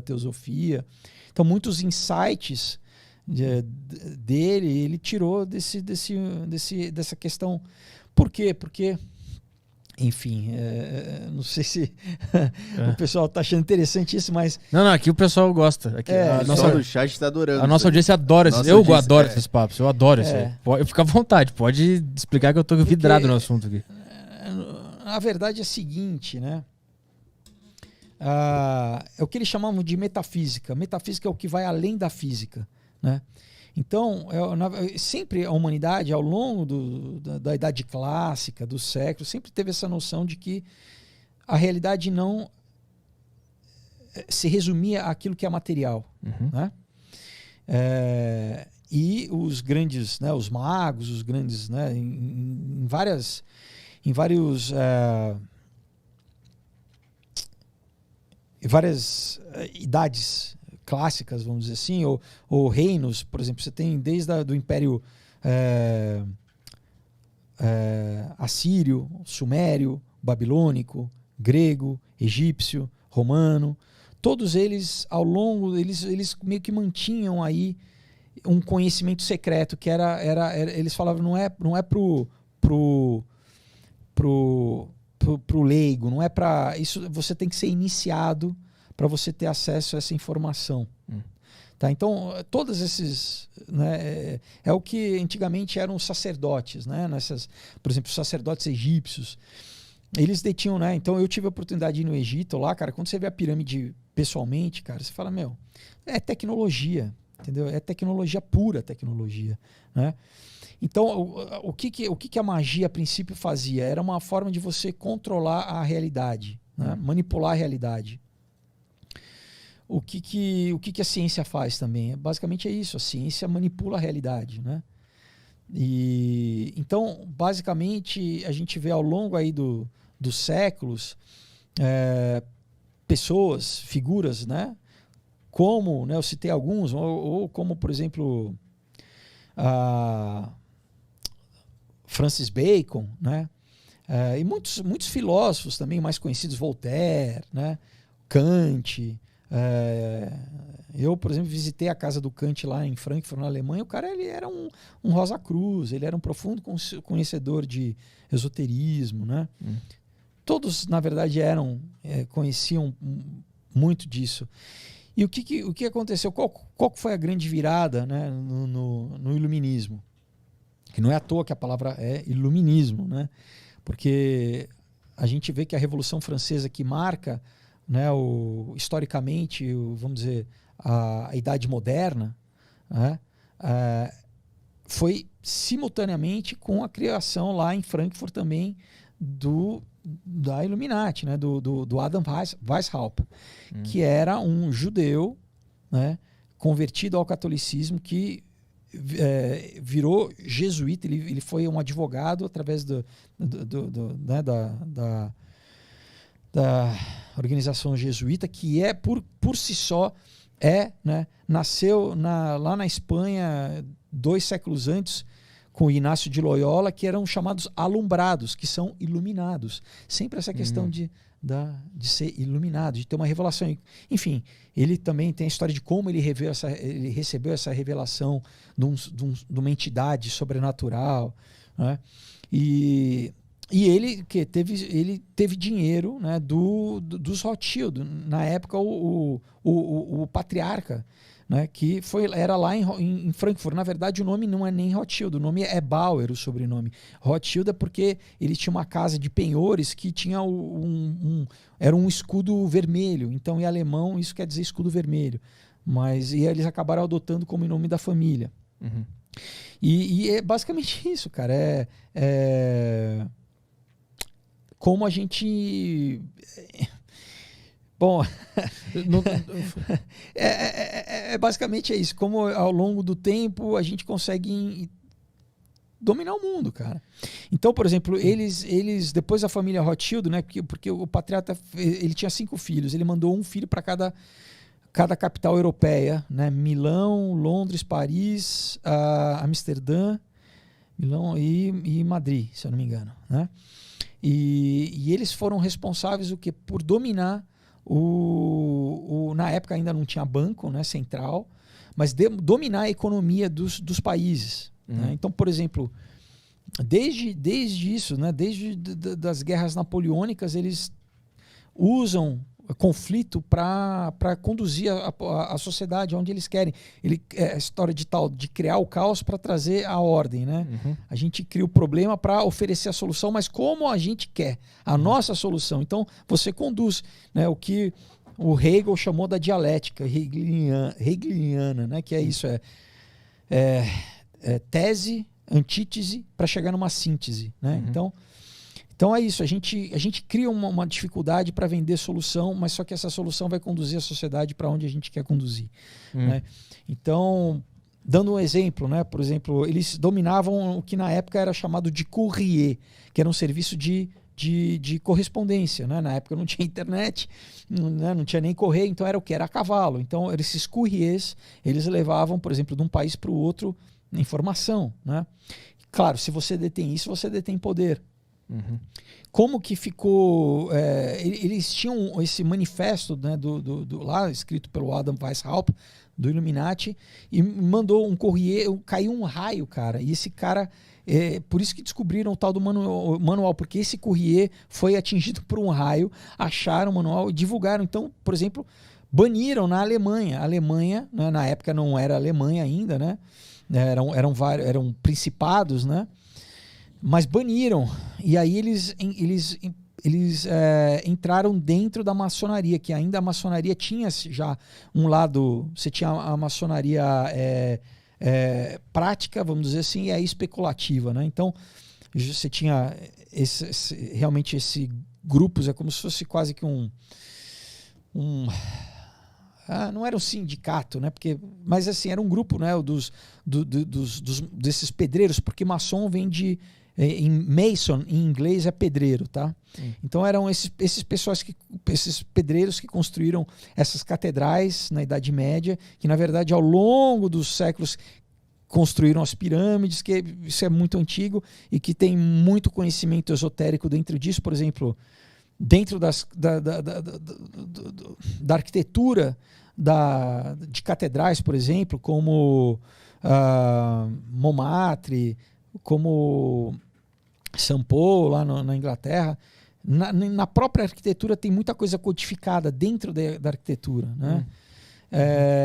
teosofia. Então, muitos insights dele, ele tirou dessa questão. Por quê? Porque, enfim, não sei se o pessoal está achando interessante isso, mas... Não, aqui o pessoal gosta. Aqui, O pessoal do chat está adorando. A nossa audiência adora isso. Eu adoro esses papos, eu adoro isso aí. Fica à vontade, pode explicar que eu tô vidrado no assunto aqui. A verdade é a seguinte, né? É o que eles chamavam de metafísica. Metafísica é o que vai além da física, né? Então, sempre a humanidade, ao longo da Idade Clássica, do século, sempre teve essa noção de que a realidade não se resumia àquilo que é material, né? E os grandes, né, os magos, os grandes, né, em vários várias idades clássicas, vamos dizer assim, ou reinos, por exemplo, você tem desde do Império Assírio, Sumério, Babilônico, Grego, Egípcio, Romano, todos eles, ao longo, eles meio que mantinham aí um conhecimento secreto, que eles falavam, não é pro leigo, não é para isso, você tem que ser iniciado para você ter acesso a essa informação. Tá? Então, todos esses, né, é o que antigamente eram os sacerdotes, né, por exemplo, os sacerdotes egípcios, eles detinham, né? Então eu tive a oportunidade de ir no Egito lá, cara, quando você vê a pirâmide pessoalmente, cara, você fala, é tecnologia, entendeu? É tecnologia, pura tecnologia, né? Então, o que a magia a princípio fazia? Era uma forma de você controlar a realidade, né? Manipular a realidade. O que a ciência faz também? Basicamente é isso, a ciência manipula a realidade, né? E, então, basicamente, a gente vê ao longo aí dos séculos pessoas, figuras, né? Como, né, eu citei alguns, ou como, por exemplo, Francis Bacon, né? E muitos filósofos também mais conhecidos, Voltaire, né? Kant. Eu, por exemplo, visitei a casa do Kant lá em Frankfurt, na Alemanha. O cara, ele era um Rosa Cruz, ele era um profundo conhecedor de esoterismo, né? Todos, na verdade, conheciam muito disso. E o que aconteceu? Qual foi a grande virada, né, no iluminismo? Que não é à toa que a palavra é iluminismo, né? Porque a gente vê que a Revolução Francesa, que marca, né, historicamente, vamos dizer, a Idade Moderna, né, foi simultaneamente com a criação lá em Frankfurt também da Illuminati, né, do Adam Weishaupt, que era um judeu, né, convertido ao catolicismo, que virou jesuíta. Ele foi um advogado através né, da organização jesuíta, que por si só né, nasceu lá na Espanha 2 séculos antes, com Inácio de Loyola, que eram chamados alumbrados, que são iluminados. Sempre essa questão de ser iluminado, de ter uma revelação. Enfim, ele também tem a história de como ele recebeu essa revelação de uma entidade sobrenatural, né? E ele teve dinheiro, né, dos Rothschild, na época o patriarca, né, que era lá em Frankfurt. Na verdade, o nome não é nem Rothschild, o nome é Bauer, o sobrenome. Rothschild é porque ele tinha uma casa de penhores que tinha era um escudo vermelho. Então, em alemão, isso quer dizer escudo vermelho. E eles acabaram adotando como nome da família. E é basicamente isso, cara. Como a gente... Bom, basicamente é isso. Como ao longo do tempo a gente consegue dominar o mundo, cara. Então, por exemplo, eles depois a família Rothschild, né? Porque o patriarca, ele tinha 5 filhos. Ele mandou um filho para cada capital europeia, né? Milão, Londres, Paris, Amsterdã, Milão e Madrid, se eu não me engano, né? E eles foram responsáveis por dominar na época ainda não tinha banco, né, central, mas dominar a economia dos países. Né? Então, por exemplo, desde isso, né, desde das guerras napoleônicas, eles usam conflito para conduzir a sociedade onde eles querem. A história de criar o caos para trazer a ordem. Né? A gente cria o problema para oferecer a solução, mas como a gente quer, a nossa solução. Então, você conduz, né, o que o Hegel chamou da dialética hegeliana, né, que é isso, tese, antítese, para chegar numa síntese. Né? Então é isso, a gente cria uma dificuldade para vender solução, mas só que essa solução vai conduzir a sociedade para onde a gente quer conduzir. Né? Então, dando um exemplo, né? Por exemplo, eles dominavam o que na época era chamado de courrier, que era um serviço de correspondência. Né? Na época não tinha internet, né? Não tinha nem correio, então era o que? Era a cavalo. Então esses courriers, eles levavam, por exemplo, de um país para o outro informação. Né? Claro, se você detém isso, você detém poder. Como que ficou... eles tinham esse manifesto, né, lá, escrito pelo Adam Weishaupt, do Illuminati, e mandou um courrier, caiu um raio, cara, e esse cara... por isso que descobriram o tal do manual, porque esse courrier foi atingido por um raio, acharam o manual e divulgaram. Então, por exemplo, baniram na Alemanha. A Alemanha, né, na época não era Alemanha ainda, né? Eram principados, né? Mas baniram. E aí eles entraram dentro da maçonaria, que ainda a maçonaria tinha já um lado... Você tinha a maçonaria prática, vamos dizer assim, e a especulativa. Né? Então, você tinha realmente esse grupos, é como se fosse quase que não era um sindicato, né? Mas assim, era um grupo, né? Desses pedreiros, porque maçom vem de... Mason, em inglês, é pedreiro, tá? Então eram esses pedreiros que construíram essas catedrais na Idade Média, que na verdade ao longo dos séculos construíram as pirâmides, que isso é muito antigo e que tem muito conhecimento esotérico dentro disso. Por exemplo, dentro da arquitetura de catedrais, por exemplo, como Montmartre, como São Paulo, lá na Inglaterra, na própria arquitetura tem muita coisa codificada dentro da arquitetura. Né?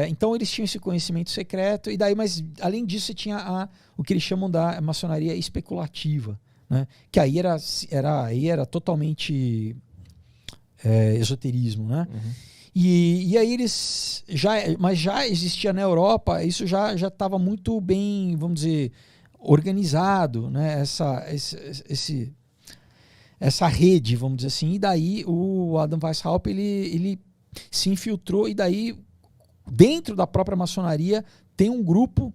Então eles tinham esse conhecimento secreto, e daí, mas além disso você tinha o que eles chamam da maçonaria especulativa, né? Que aí era totalmente esoterismo. Né? E aí mas já existia na Europa, isso já estava muito bem, vamos dizer, organizado, né? Essa rede, vamos dizer assim. E daí o Adam Weishaupt ele se infiltrou, e daí dentro da própria maçonaria tem um grupo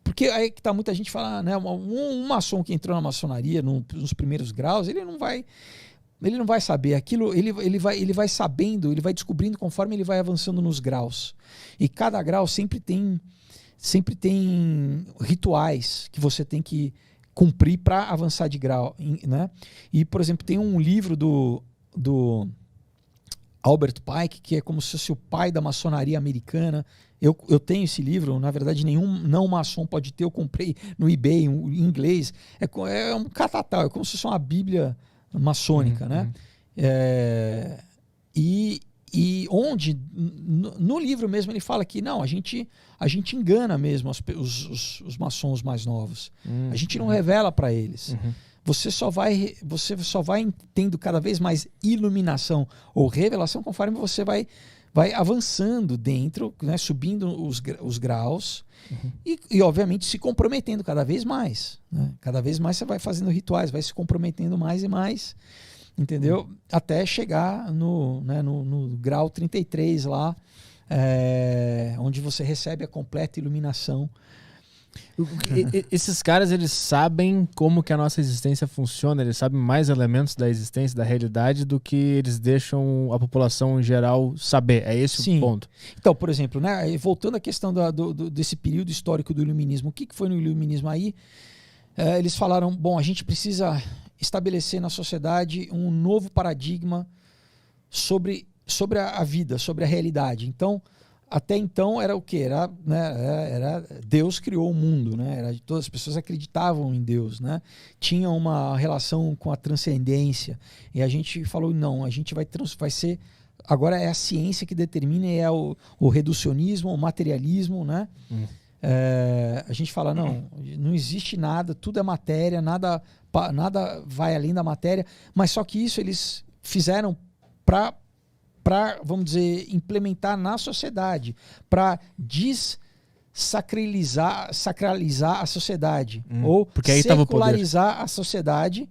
porque aí que tá muita gente falando, né? Um maçom que entrou na maçonaria nos primeiros graus, ele não vai saber aquilo, ele vai sabendo, ele vai descobrindo conforme ele vai avançando nos graus. E cada grau sempre tem rituais que você tem que cumprir para avançar de grau, né? E, por exemplo, tem um livro do Albert Pike, que é como se fosse o pai da maçonaria americana. Eu tenho esse livro, na verdade nenhum não maçom pode ter, eu comprei no eBay em inglês. É um catatal, é como se fosse uma bíblia maçônica, né? E onde, no livro mesmo, ele fala que não, a gente engana mesmo os maçons mais novos. A gente não revela para eles. Você só vai tendo cada vez mais iluminação ou revelação conforme você vai avançando dentro, né, subindo os graus e, obviamente, se comprometendo cada vez mais. Né? Cada vez mais você vai fazendo rituais, vai se comprometendo mais e mais. Entendeu? Até chegar no grau 33 lá, onde você recebe a completa iluminação. Esses caras, eles sabem como que a nossa existência funciona, eles sabem mais elementos da existência, da realidade, do que eles deixam a população em geral saber. É esse Sim. o ponto. Então, por exemplo, né, voltando à questão desse período histórico do iluminismo, o que foi no iluminismo aí? Eles falaram, bom, a gente precisa estabelecer na sociedade um novo paradigma sobre a vida, sobre a realidade. Então, até então era o quê? Era Deus criou o mundo, né? Todas as pessoas acreditavam em Deus, né? Tinha uma relação com a transcendência. E a gente falou, não, a gente vai ser... Agora é a ciência que determina, é o reducionismo, o materialismo, né? A gente fala, não existe nada, tudo é matéria, nada vai além da matéria, mas só que isso eles fizeram para, vamos dizer, implementar na sociedade, para sacralizar a sociedade, ou porque aí secularizar a sociedade,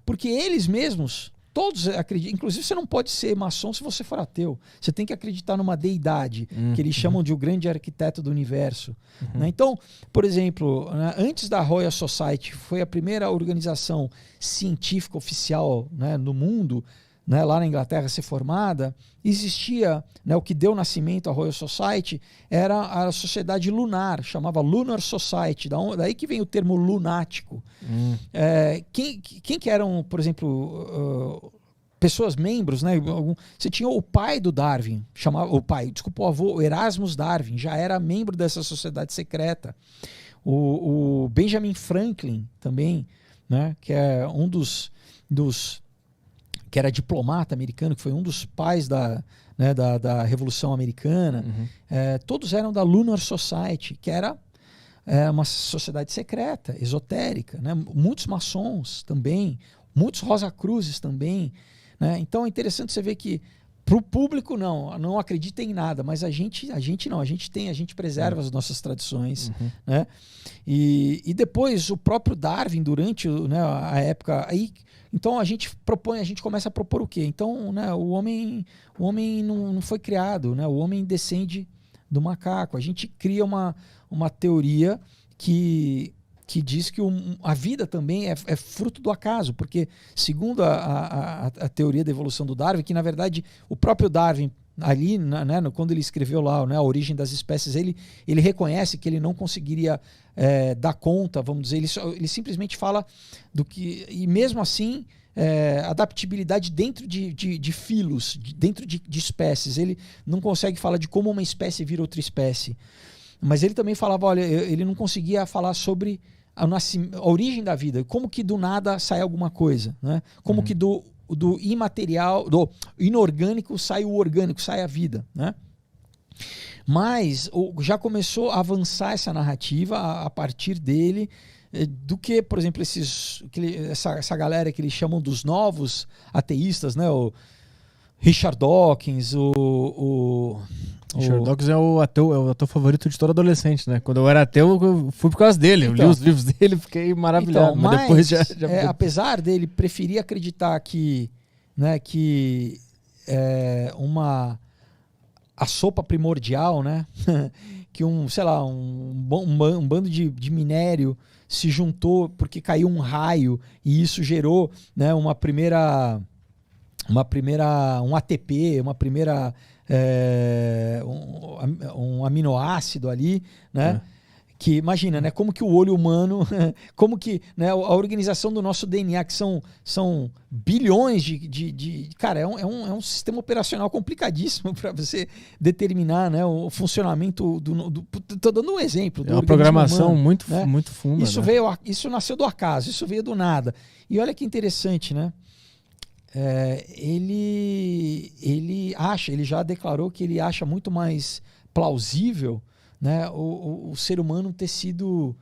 porque eles mesmos... Todos acreditam, inclusive você não pode ser maçom se você for ateu. Você tem que acreditar numa deidade, que eles chamam de o grande arquiteto do universo. Né? Então, por exemplo, né, antes da Royal Society, foi a primeira organização científica oficial, né, no mundo, né, lá na Inglaterra a ser formada, existia, né, o que deu nascimento à Royal Society era a sociedade lunar, chamava Lunar Society, daí que vem o termo lunático. Quem que eram, por exemplo, pessoas membros, né? Você tinha o pai do Darwin, o avô, o Erasmus Darwin, já era membro dessa sociedade secreta. O Benjamin Franklin também, né, que é um dos que era diplomata americano, que foi um dos pais da Revolução Americana. Todos eram da Lunar Society, que era uma sociedade secreta, esotérica, né? Muitos maçons também, muitos Rosacruzes também, né? Então é interessante você ver que para o público não acredita em nada, mas a gente não, a gente preserva as nossas tradições, né? E depois o próprio Darwin, durante, né, a época aí, então a gente começa a propor o quê? Então, né, o homem não foi criado, né? O homem descende do macaco. A gente cria uma teoria que diz que a vida também é fruto do acaso, porque segundo a teoria da evolução do Darwin, que na verdade o próprio Darwin ali, né, quando ele escreveu lá, né, A Origem das Espécies, ele reconhece que ele não conseguiria dar conta, vamos dizer, ele simplesmente fala do que, e mesmo assim, adaptabilidade dentro de filos, dentro de espécies. Ele não consegue falar de como uma espécie vira outra espécie. Mas ele também falava, olha, ele não conseguia falar sobre a origem da vida, como que do nada sai alguma coisa, né? Como que do imaterial, do inorgânico sai o orgânico, sai a vida, né? Mas já começou a avançar essa narrativa a partir dele, do que, por exemplo, essa galera que eles chamam dos novos ateístas, né? O Richard Dawkins, Richard Dawkins é o ator favorito de todo adolescente, né? Quando eu era ateu, eu fui por cause dele. Eu li os livros dele, fiquei maravilhado. Então, mas depois já apesar dele preferir acreditar que, né, que a sopa primordial, né? Que um bando de minério se juntou porque caiu um raio e isso gerou, né, um ATP, um aminoácido ali, né? Que imagina, né? Como que o olho humano, como que, né, a organização do nosso DNA, que são bilhões cara, é um sistema operacional complicadíssimo para você determinar, né, o funcionamento tô dando um exemplo do uma programação humano, muito, né? muito funda. Isso, né? isso nasceu do acaso, isso veio do nada. E olha que interessante, né? Ele já declarou que ele acha muito mais plausível, né, o ser humano ter sido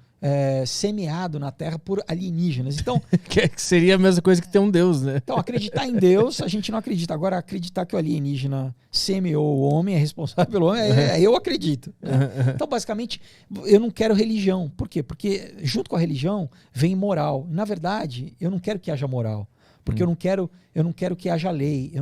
semeado na Terra por alienígenas. Então, que seria a mesma coisa que ter um Deus, né? Então, acreditar em Deus, a gente não acredita. Agora, acreditar que o alienígena semeou o homem, é responsável pelo homem, eu acredito. Né? Então, basicamente, eu não quero religião. Por quê? Porque junto com a religião vem moral. Na verdade, eu não quero que haja moral. Porque eu não quero que haja lei.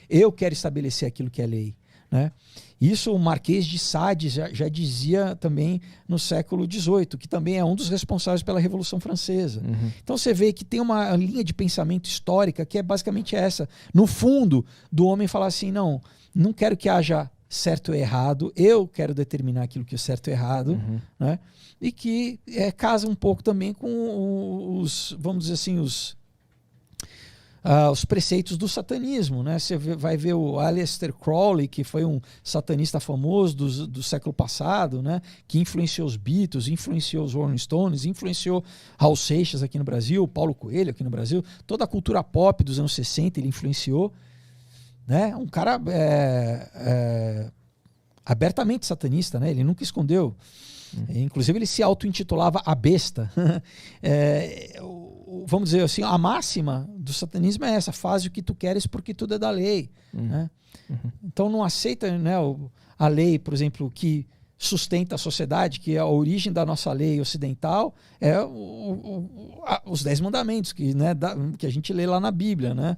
Eu quero estabelecer aquilo que é lei. Né? Isso o Marquês de Sade já dizia também no século XVIII, que também é um dos responsáveis pela Revolução Francesa. Então você vê que tem uma linha de pensamento histórica que é basicamente essa. No fundo, do homem falar assim, não quero que haja certo e errado, eu quero determinar aquilo que é certo e errado, né? E que casa um pouco também com vamos dizer assim, os preceitos do satanismo, né? Você vai ver o Aleister Crowley, que foi um satanista famoso do século passado, né? Que influenciou os Beatles, influenciou os Rolling Stones, influenciou Raul Seixas aqui no Brasil, Paulo Coelho aqui no Brasil, toda a cultura pop dos anos 60 ele influenciou, né? Um cara abertamente satanista, né? Ele nunca escondeu. Inclusive ele se auto-intitulava a besta. Vamos dizer assim, a máxima do satanismo é essa: faz o que tu queres porque tudo é da lei. Né? Então não aceita, né, a lei, por exemplo, que sustenta a sociedade, que a origem da nossa lei ocidental é os 10 mandamentos que, né, que a gente lê lá na Bíblia. Né?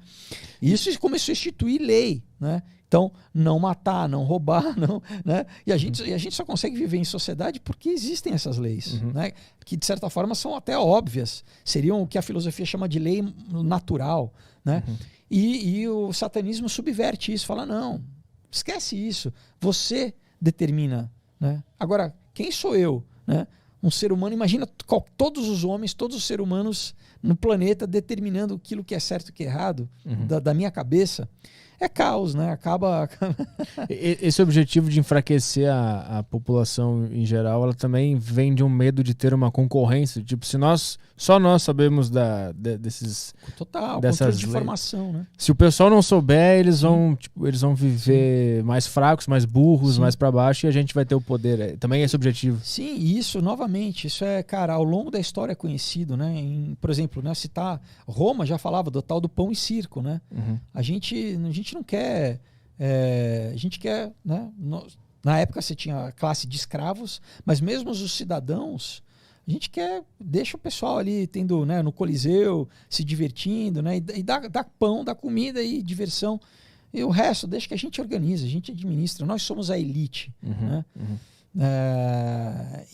E isso começou a instituir lei. Né? Então, não matar, não roubar, não, né? E a gente só consegue viver em sociedade porque existem essas leis, né? Que de certa forma são até óbvias, seriam o que a filosofia chama de lei natural, né? E o satanismo subverte isso, fala: não, esquece isso, você determina, né? Agora, quem sou eu, né? Um ser humano, imagina todos os homens, todos os seres humanos no planeta determinando aquilo que é certo e o que é errado, da minha cabeça. É caos, né? Acaba... Esse objetivo de enfraquecer a população em geral, ela também vem de um medo de ter uma concorrência. Tipo, se só nós sabemos dessas controle de informação, né? Se o pessoal não souber, eles vão viver mais fracos, mais burros, mais para baixo, e a gente vai ter o poder. Também é esse objetivo. Sim, e isso, novamente, isso é, cara, ao longo da história é conhecido, né? Por exemplo, né, citar Roma já falava do tal do pão e circo, né? A gente não quer, a gente quer, né? Na época você tinha a classe de escravos, mas mesmo os cidadãos, a gente quer, deixa o pessoal ali tendo, né, no Coliseu, se divertindo, né? E dá pão, dá comida e diversão. E o resto deixa que a gente organiza, a gente administra. Nós somos a elite, né?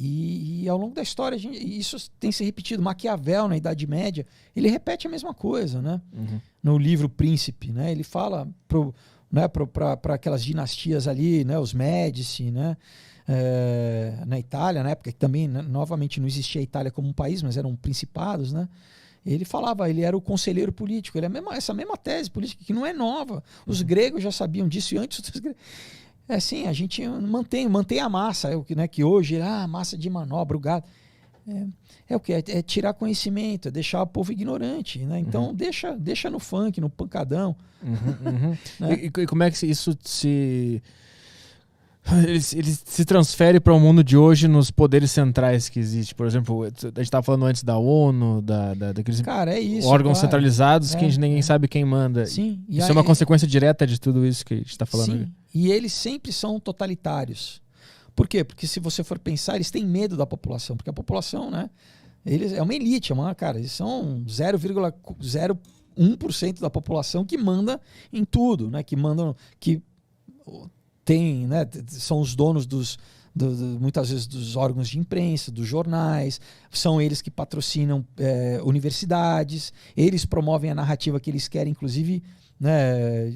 E ao longo da história isso tem se repetido. Maquiavel, na Idade Média, ele repete a mesma coisa, né? No livro Príncipe, né? Ele fala para aquelas dinastias ali, né? Os Médici, né? Na Itália, na época que também, né, novamente, não existia a Itália como um país, mas eram principados, né? Ele falava, ele era o conselheiro político. Ele essa mesma tese política que não é nova. Os gregos já sabiam disso e antes dos gregos. Sim, a gente mantém a massa, né, que hoje massa de manobra, o gado. O que? É tirar conhecimento, é deixar o povo ignorante, né? Então deixa no funk, no pancadão. Né? E como é que isso ele se transfere para o mundo de hoje nos poderes centrais que existe? Por exemplo, a gente estava falando antes da ONU, daqueles órgãos centralizados que ninguém sabe quem manda. Sim. Isso é uma consequência direta de tudo isso que a gente está falando. Sim, e eles sempre são totalitários. Por quê? Porque se você for pensar, eles têm medo da população, porque a população, né, eles é uma elite, eles são 0,01% da população que manda em tudo, né, que tem, né, são os donos muitas vezes dos órgãos de imprensa, dos jornais, são eles que patrocinam universidades, eles promovem a narrativa que eles querem, inclusive, né,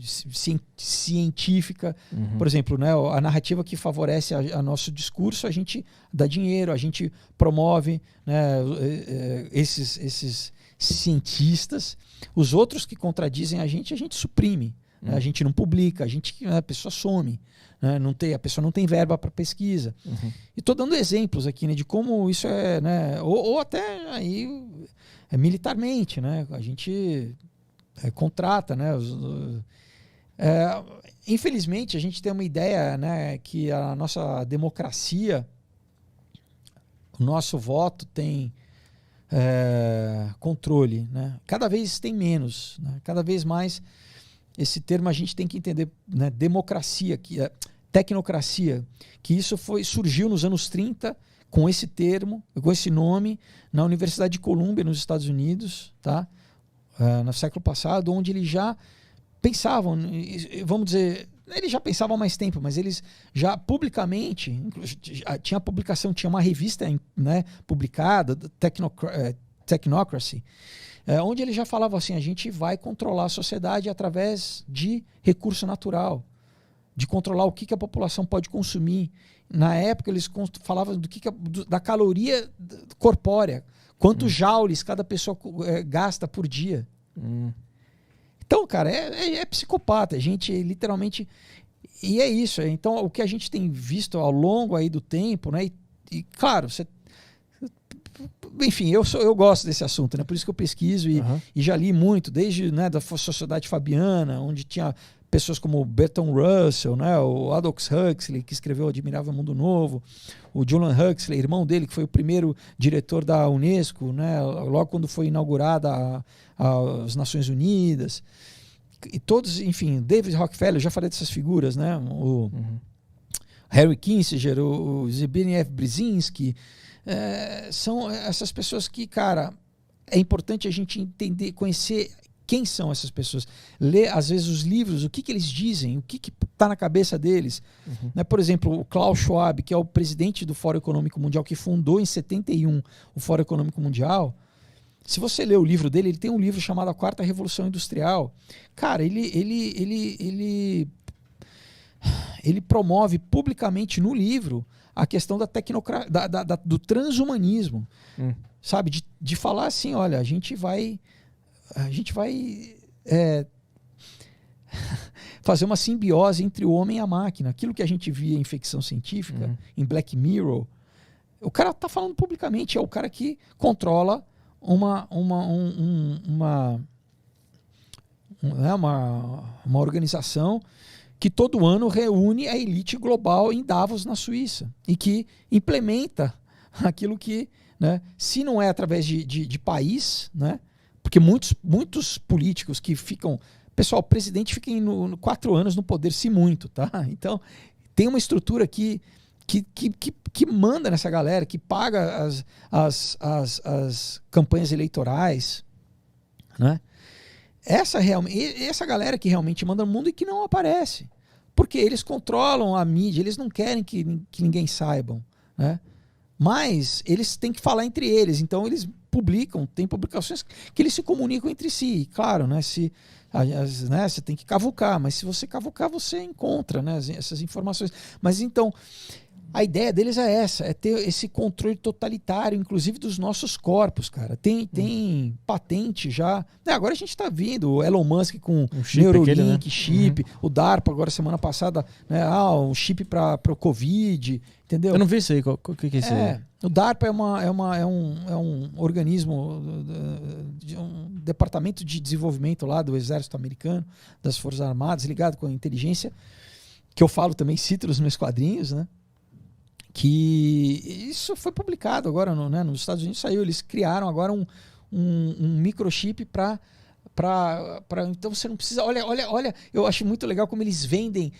científica. Por exemplo, né, a narrativa que favorece a nosso discurso, a gente dá dinheiro, a gente promove, né, esses cientistas. Os outros que contradizem a gente suprime. A gente não publica, a pessoa some. Né? A pessoa não tem verba para pesquisa. E estou dando exemplos aqui, né, de como isso é, né, ou até aí militarmente, né, a gente contrata, né, infelizmente a gente tem uma ideia, né, que a nossa democracia, o nosso voto tem controle, né? Cada vez tem menos, né? Cada vez mais. Esse termo a gente tem que entender, né? Democracia, tecnocracia, que isso surgiu nos anos 30 com esse termo, com esse nome, na Universidade de Colômbia, nos Estados Unidos, tá? No século passado, onde eles já pensavam, vamos dizer, eles já pensavam há mais tempo, mas eles já publicamente, tinha publicação, tinha uma revista, né, publicada, Technocracy, onde ele já falava assim: a gente vai controlar a sociedade através de recurso natural, de controlar o que a população pode consumir. Na época eles falavam da caloria corpórea, quantos joules cada pessoa gasta por dia. Então, cara, é psicopata. A gente literalmente... E é isso. Então, o que a gente tem visto ao longo aí do tempo, né? E claro, enfim, eu gosto desse assunto, né? Por isso que eu pesquiso e já li muito, desde, né, da Sociedade Fabiana, onde tinha pessoas como Bertrand Russell, né, o Aldous Huxley, que escreveu O Admirável Mundo Novo, o Julian Huxley, irmão dele, que foi o primeiro diretor da Unesco, né, logo quando foi inaugurada as Nações Unidas. E todos, enfim, David Rockefeller, já falei dessas figuras, né? O Harry Kissinger, o Zbigniew Brzezinski, são essas pessoas que, cara, é importante a gente entender, conhecer quem são essas pessoas, ler às vezes os livros, o que eles dizem, o que está na cabeça deles. Né? Por exemplo, o Klaus Schwab, que é o presidente do Fórum Econômico Mundial, que fundou em 71 o Fórum Econômico Mundial. Se você ler o livro dele, ele tem um livro chamado A Quarta Revolução Industrial. Cara, ele promove publicamente no livro a questão da do transhumanismo, sabe? De falar assim, olha, a gente vai fazer uma simbiose entre o homem e a máquina. Aquilo que a gente via em ficção científica, em Black Mirror, o cara está falando publicamente, é o cara que controla uma organização que todo ano reúne a elite global em Davos, na Suíça, e que implementa aquilo que, né, se não é através de país, né, porque muitos políticos que ficam... Pessoal, o presidente fica 4 anos no poder, se muito, tá? Então, tem uma estrutura que manda nessa galera, que paga as campanhas eleitorais, né? Essa galera que realmente manda no mundo e que não aparece. Porque eles controlam a mídia, eles não querem que ninguém saibam, né? Mas eles têm que falar entre eles, então eles tem publicações que eles se comunicam entre si. E, claro, né, você tem que cavucar, mas se você cavucar, você encontra, né, essas informações. Mas então, a ideia deles é essa, é ter esse controle totalitário, inclusive dos nossos corpos, cara. Tem patente já. Agora a gente está vendo o Elon Musk com Neuralink, chip, o DARPA agora semana passada, né, um chip para o Covid, entendeu? Eu não vi isso aí, o que é isso aí? O DARPA é um organismo, um departamento de desenvolvimento lá do Exército Americano, das Forças Armadas, ligado com a inteligência, que eu falo também, cito nos meus quadrinhos, né? Que isso foi publicado agora nos Estados Unidos, saiu, eles criaram agora um microchip para então você não precisa, olha, eu acho muito legal como eles vendem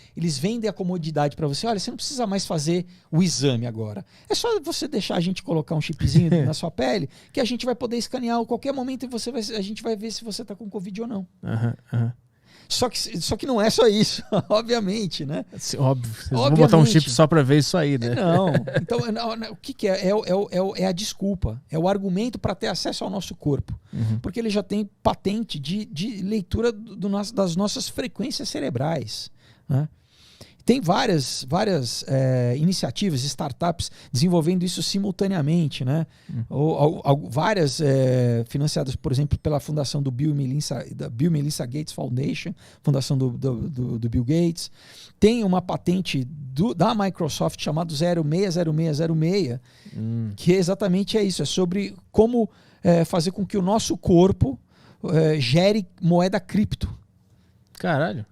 a comodidade para você. Olha, você não precisa mais fazer o exame agora, é só você deixar a gente colocar um chipzinho na sua pele, que a gente vai poder escanear a qualquer momento e a gente vai ver se você tá com Covid ou não. Só que não é só isso, obviamente, né? Óbvio. Vocês vão botar um chip só para ver isso aí, né? Não. Então, o que é? É a desculpa. É o argumento para ter acesso ao nosso corpo. Porque ele já tem patente de leitura das nossas frequências cerebrais, né? Tem várias iniciativas, startups desenvolvendo isso simultaneamente, né? Várias financiadas, por exemplo, pela fundação do Bill e Melinda Gates Foundation, fundação do Bill Gates. Tem uma patente da Microsoft chamada 060606, que exatamente é isso, é sobre como fazer com que o nosso corpo gere moeda cripto. Caralho.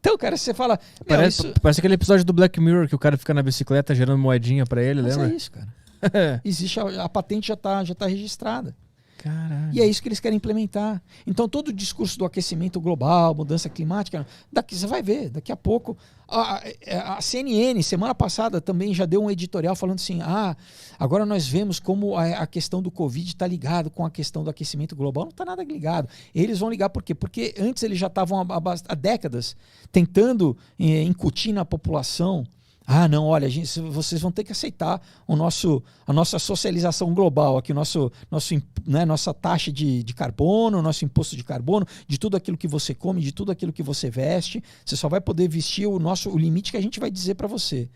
Então, cara, você fala... Parece aquele episódio do Black Mirror que o cara fica na bicicleta gerando moedinha pra ele, mas lembra? É isso, cara. Existe a patente já tá registrada. Caralho. E é isso que eles querem implementar. Então, todo o discurso do aquecimento global, mudança climática, você vai ver, daqui a pouco. A CNN, semana passada, também já deu um editorial falando assim: agora nós vemos como a questão do Covid está ligado com a questão do aquecimento global. Não está nada ligado. Eles vão ligar por quê? Porque antes eles já estavam há décadas tentando incutir na população. Não, olha, vocês vão ter que aceitar a nossa socialização global, aqui, nossa taxa de carbono, nosso imposto de carbono, de tudo aquilo que você come, de tudo aquilo que você veste. Você só vai poder vestir o limite que a gente vai dizer para você.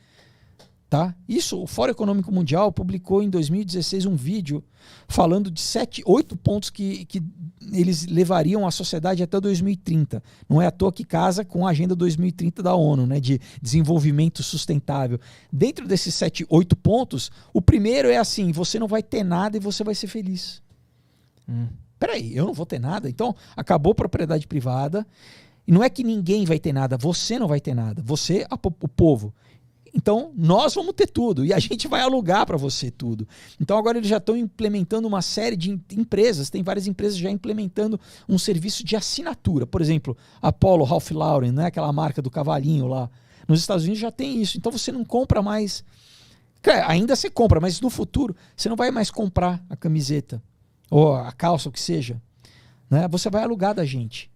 Tá? Isso, o Fórum Econômico Mundial publicou em 2016 um vídeo falando de 8 pontos que eles levariam a sociedade até 2030. Não é à toa que casa com a Agenda 2030 da ONU, né, de desenvolvimento sustentável. Dentro desses 8 pontos, o primeiro é assim, você não vai ter nada e você vai ser feliz. Peraí, eu não vou ter nada? Então, acabou a propriedade privada. E não é que ninguém vai ter nada, você não vai ter nada. Você, o povo. Então, nós vamos ter tudo e a gente vai alugar para você tudo. Então, agora eles já estão implementando uma série de empresas, tem várias empresas já implementando um serviço de assinatura. Por exemplo, a Polo Ralph Lauren, né, aquela marca do cavalinho lá. Nos Estados Unidos já tem isso. Então, você não compra mais... Ainda você compra, mas no futuro você não vai mais comprar a camiseta ou a calça, o que seja. Né? Você vai alugar da gente.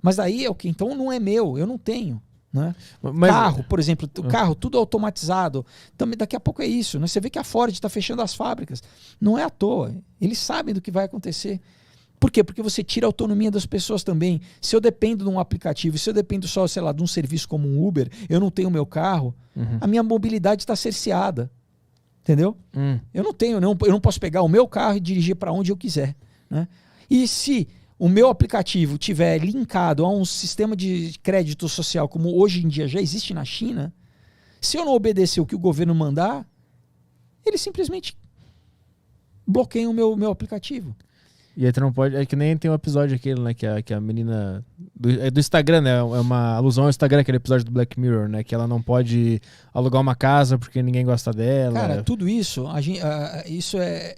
Mas daí é o que? Então, não é meu, eu não tenho. Né? Mas... Carro, por exemplo, carro tudo automatizado. Também daqui a pouco é isso, né? Você vê que a Ford está fechando as fábricas. Não é à toa. Eles sabem do que vai acontecer. Por quê? Porque você tira a autonomia das pessoas também. Se eu dependo de um aplicativo, se eu dependo só, sei lá, de um serviço como um Uber, eu não tenho meu carro, a minha mobilidade está cerceada. Entendeu? Eu não posso pegar o meu carro e dirigir para onde eu quiser. Né? E se o meu aplicativo tiver linkado a um sistema de crédito social, como hoje em dia já existe na China, se eu não obedecer o que o governo mandar, eles simplesmente bloqueiam o meu aplicativo. E aí tu não pode... É que nem tem um episódio aquele, né? Que a menina... do Instagram, né? É uma alusão ao Instagram, aquele episódio do Black Mirror, né? Que ela não pode alugar uma casa porque ninguém gosta dela. Cara, tudo isso, isso é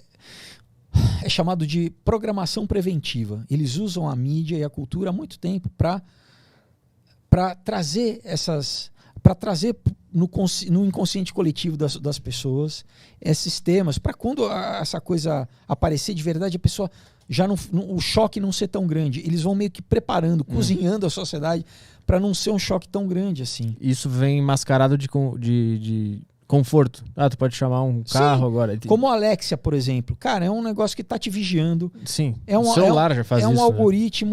chamado de programação preventiva. Eles usam a mídia e a cultura há muito tempo para trazer no inconsciente coletivo das pessoas esses temas, para quando essa coisa aparecer de verdade, a pessoa o choque não ser tão grande. Eles vão meio que preparando, cozinhando a sociedade para não ser um choque tão grande assim. Isso vem mascarado de conforto. Tu pode chamar um carro. Sim, agora. Como a Alexia, por exemplo. Cara, é um negócio que tá te vigiando. Sim, o celular já faz isso. É um algoritmo